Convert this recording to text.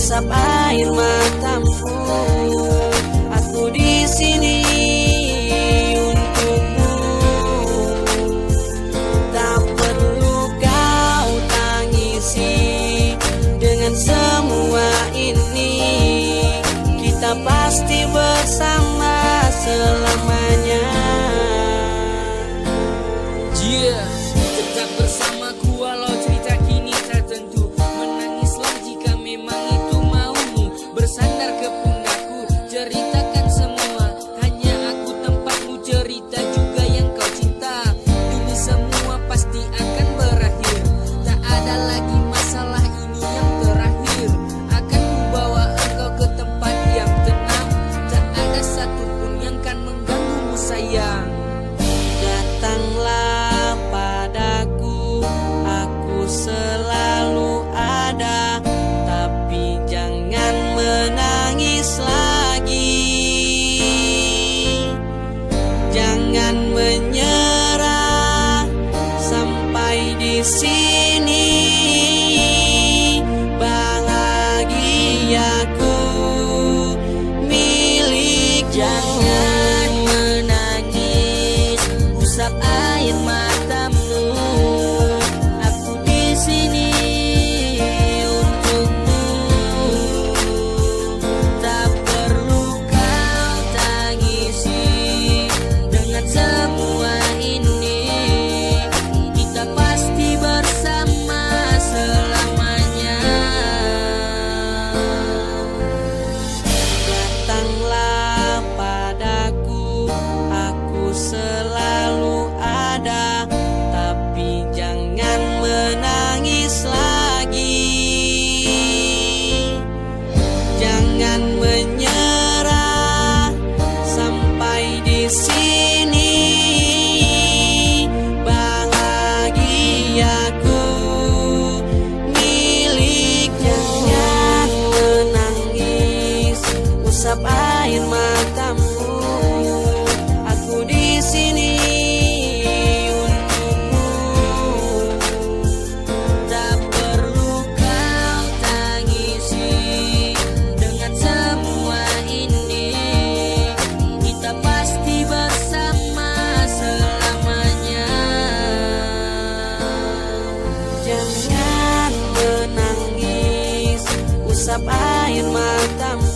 usap air matamu. Aku di sini untukmu, tak perlu kau tangisi. Dengan semua ini kita pasti bersama selamanya. Tetap bersamaku walau cerita kini tak tentu. Menangislah jika memang itu maumu. Bersandar ke pundakku, ceritakan semua. Hanya aku tempatmu, cerita juga yang kau cinta. Ini semua pasti akan berakhir. Tak ada lagi masalah ini yang terakhir. Akan kubawa engkau ke tempat yang tenang. Tak ada satupun yang kan mengganggumu sayang. Datanglah padaku, aku selalu ada. Tapi jangan menangis lagi, jangan menyerah sampai di sini. Bahagiaku milikmu. Jangan menangis, usap air matamu. Aku di sini untukmu, tak perlu kau tangisi. Dengan semua ini kita pasti bersama selamanya. Datanglah padaku, aku selalu ada. Tapi jangan menangis lagi, jangan menyerah sampai di sini. Bahagiaku milik. Jangan menangis, usap air matamu. Aku di sini untukmu, tak perlu kau tangisi. Dengan semua ini kita pasti bersama selamanya. Jangan menangis, usap air matamu.